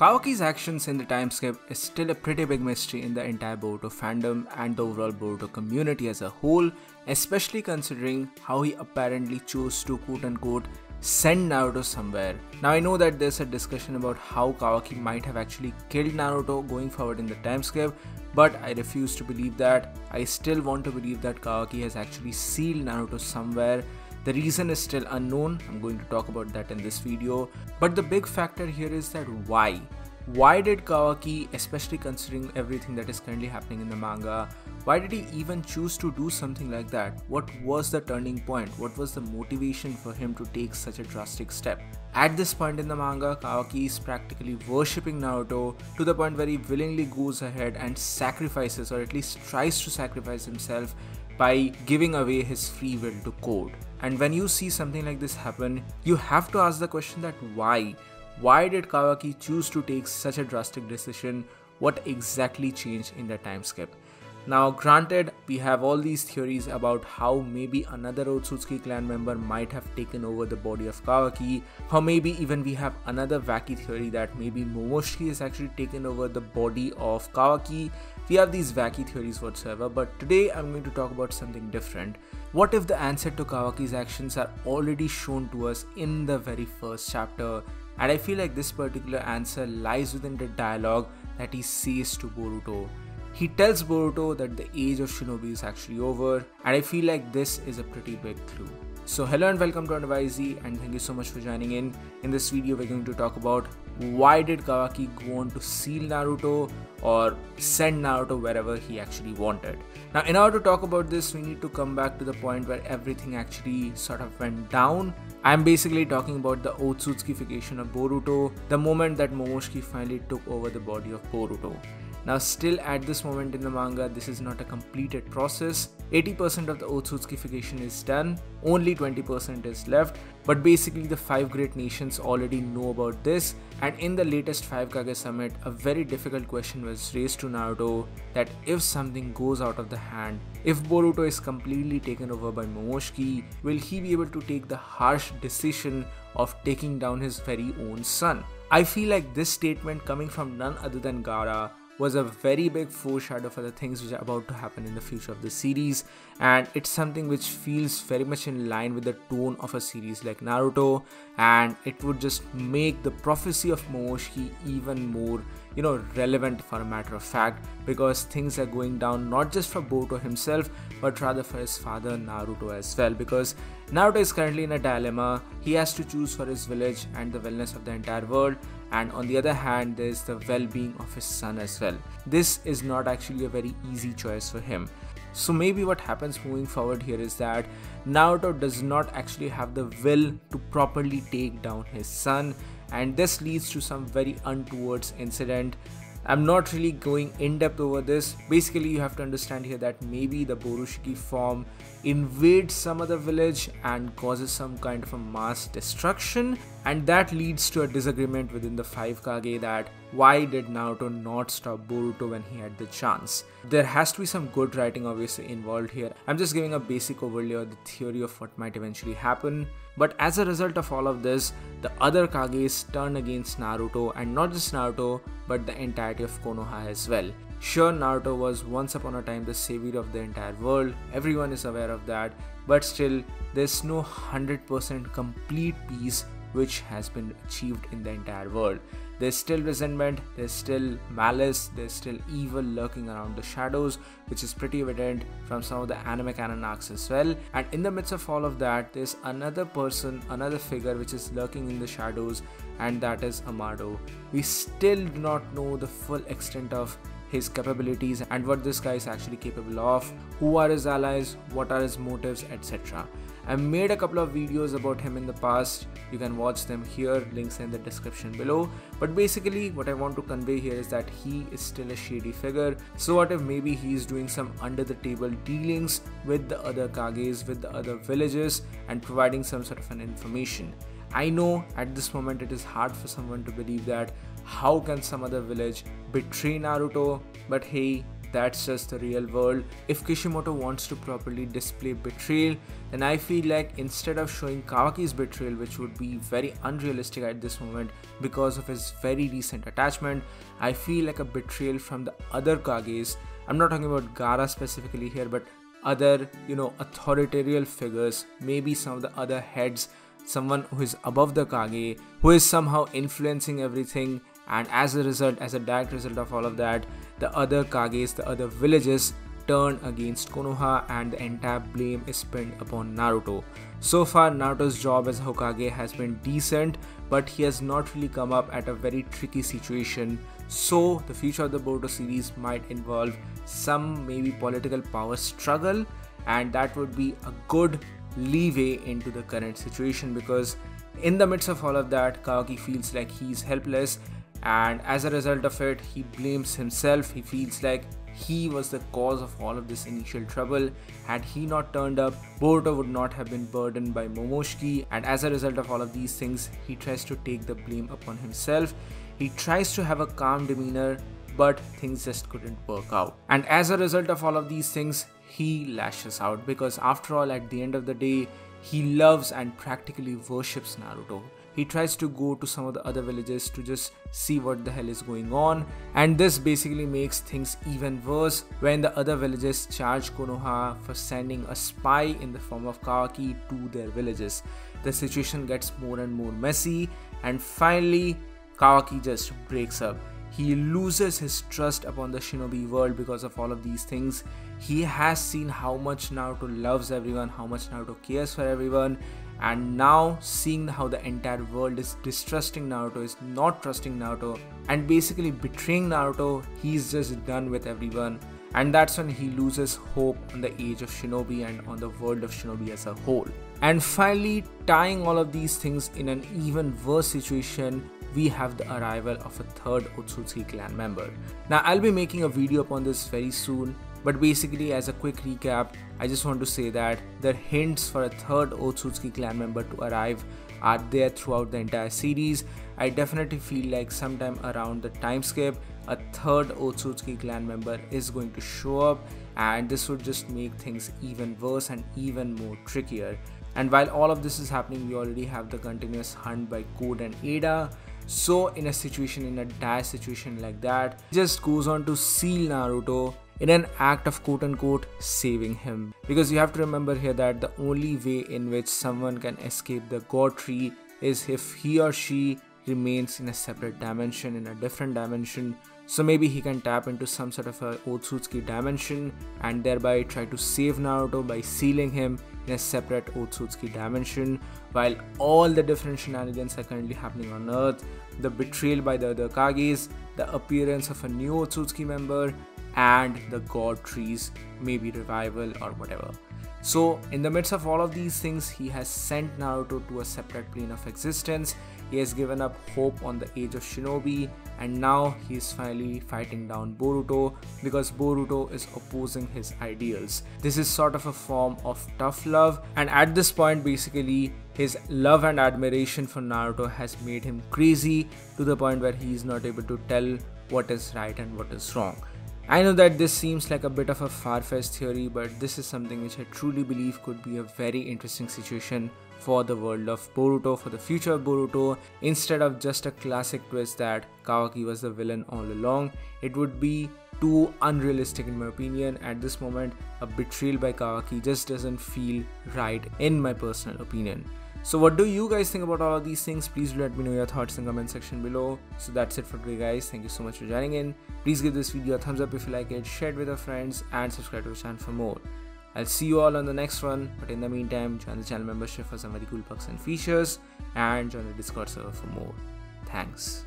Kawaki's actions in the time skip is still a pretty big mystery in the entire Boruto fandom and the overall Boruto community as a whole, especially considering how he apparently chose to quote-unquote send Naruto somewhere. Now I know that there's a discussion about how Kawaki might have actually killed Naruto going forward in the time skip, but I refuse to believe that. I still want to believe that Kawaki has actually sealed Naruto somewhere. The reason is still unknown. I'm going to talk about that in this video. But the big factor here is that why? Why did Kawaki, especially considering everything that is currently happening in the manga, why did he even choose to do something like that? What was the turning point? What was the motivation for him to take such a drastic step? At this point in the manga, Kawaki is practically worshipping Naruto to the point where he willingly goes ahead and sacrifices, or at least tries to sacrifice himself by giving away his free will to Code. And when you see something like this happen, you have to ask the question that why? Why did Kawaki choose to take such a drastic decision? What exactly changed in the time skip? Now granted, we have all these theories about how maybe another Otsutsuki clan member might have taken over the body of Kawaki, or maybe even we have another wacky theory that maybe Momoshiki has actually taken over the body of Kawaki. We have these wacky theories whatsoever, but today I'm going to talk about something different. What if the answer to Kawaki's actions are already shown to us in the very first chapter? And I feel like this particular answer lies within the dialogue that he says to Boruto. He tells Boruto that the age of shinobi is actually over, and I feel like this is a pretty big clue. So hello and welcome to WhyZ, and thank you so much for joining in. In this video we're going to talk about why did Kawaki go on to seal Naruto or send Naruto wherever he actually wanted. Now in order to talk about this, we need to come back to the point where everything actually sort of went down. I'm basically talking about the Otsutsukification of Boruto, the moment that Momoshiki finally took over the body of Boruto. Now still at this moment in the manga, this is not a completed process. 80% of the Otsutsukification is done, only 20% is left, but basically the 5 great nations already know about this, and in the latest 5 Kage summit, a very difficult question was raised to Naruto that if something goes out of the hand, if Boruto is completely taken over by Momoshiki, will he be able to take the harsh decision of taking down his very own son? I feel like this statement coming from none other than Gaara was a very big foreshadow for the things which are about to happen in the future of the series, and it's something which feels very much in line with the tone of a series like Naruto, and it would just make the prophecy of Momoshiki even more relevant for a matter of fact, because things are going down not just for Boruto himself but rather for his father Naruto as well, because Naruto is currently in a dilemma. He has to choose for his village and the wellness of the entire world, and on the other hand there is the well-being of his son as well. This is not actually a very easy choice for him. So maybe what happens moving forward here is that Naruto does not actually have the will to properly take down his son, and this leads to some very untoward incident. I'm not really going in depth over this. Basically you have to understand here that maybe the Borushiki form invades some other village and causes some kind of a mass destruction, and that leads to a disagreement within the 5 Kage that why did Naruto not stop Boruto when he had the chance. There has to be some good writing obviously involved here. I'm just giving a basic overview of the theory of what might eventually happen, but as a result of all of this, the other Kages turn against Naruto, and not just Naruto but the entirety of Konoha as well. Sure, Naruto was once upon a time the savior of the entire world, everyone is aware of that, but still there's no 100% complete peace which has been achieved in the entire world. There's still resentment, there's still malice, there's still evil lurking around the shadows, which is pretty evident from some of the anime canon arcs as well. And in the midst of all of that, there's another person, another figure which is lurking in the shadows, and that is Amado. We still do not know the full extent of his capabilities and what this guy is actually capable of, who are his allies, what are his motives, etc. I've made a couple of videos about him in the past, you can watch them here, links in the description below, but basically what I want to convey here is that he is still a shady figure. So what if maybe he is doing some under the table dealings with the other Kages, with the other villages, and providing some sort of an information. I know at this moment it is hard for someone to believe that how can some other village betray Naruto, but hey, that's just the real world. If Kishimoto wants to properly display betrayal, then I feel like instead of showing Kawaki's betrayal, which would be very unrealistic at this moment because of his very recent attachment, I feel like a betrayal from the other Kages. I'm not talking about Gaara specifically here, but other, authoritarian figures, maybe some of the other heads, someone who is above the Kage, who is somehow influencing everything, and as a result, as a direct result of all of that, the other Kages, the other villages turn against Konoha and the entire blame is pinned upon Naruto. So far, Naruto's job as Hokage has been decent, but he has not really come up at a very tricky situation. So the future of the Boruto series might involve some maybe political power struggle, and that would be a good leeway into the current situation, because in the midst of all of that, Kawaki feels like he's helpless, and as a result of it, he blames himself. He feels like he was the cause of all of this initial trouble. Had he not turned up, Boruto would not have been burdened by Momoshiki, and as a result of all of these things, he tries to take the blame upon himself. He tries to have a calm demeanor, but things just couldn't work out. And as a result of all of these things, he lashes out, because after all, at the end of the day, he loves and practically worships Naruto. He tries to go to some of the other villages to just see what the hell is going on, and this basically makes things even worse when the other villages charge Konoha for sending a spy in the form of Kawaki to their villages. The situation gets more and more messy, and finally Kawaki just breaks up. He loses his trust upon the shinobi world because of all of these things. He has seen how much Naruto loves everyone, how much Naruto cares for everyone, and now seeing how the entire world is distrusting Naruto, is not trusting Naruto, and basically betraying Naruto, he's just done with everyone. And that's when he loses hope on the age of shinobi and on the world of shinobi as a whole. And finally, tying all of these things in an even worse situation, we have the arrival of a third Otsutsuki clan member. Now, I'll be making a video upon this very soon, but basically as a quick recap, I just want to say that the hints for a third Otsutsuki clan member to arrive are there throughout the entire series. I definitely feel like sometime around the time skip, a third Otsutsuki clan member is going to show up, and this would just make things even worse and even more trickier. And while all of this is happening, we already have the continuous hunt by Code and Ada. So in a dire situation like that, he just goes on to seal Naruto in an act of quote-unquote saving him. Because you have to remember here that the only way in which someone can escape the God Tree is if he or she remains in a separate dimension, in a different dimension. So maybe he can tap into some sort of a Otsutsuki dimension and thereby try to save Naruto by sealing him in a separate Otsutsuki dimension, while all the different shenanigans are currently happening on Earth, the betrayal by the other Kages, the appearance of a new Otsutsuki member, and the God Trees, maybe revival or whatever. So in the midst of all of these things, he has sent Naruto to a separate plane of existence. He has given up hope on the age of shinobi, and now he is finally fighting down Boruto because Boruto is opposing his ideals. This is sort of a form of tough love, and at this point basically his love and admiration for Naruto has made him crazy to the point where he is not able to tell what is right and what is wrong. I know that this seems like a bit of a far-fetched theory, but this is something which I truly believe could be a very interesting situation for the world of Boruto, for the future of Boruto. Instead of just a classic twist that Kawaki was the villain all along, it would be too unrealistic in my opinion. At this moment, a betrayal by Kawaki just doesn't feel right in my personal opinion. So what do you guys think about all of these things? Please do let me know your thoughts in the comment section below. So that's it for today guys. Thank you so much for joining in. Please give this video a thumbs up if you like it, share it with your friends, and subscribe to the channel for more. I'll see you all on the next one, but in the meantime, join the channel membership for some very cool perks and features, and join the Discord server for more. Thanks.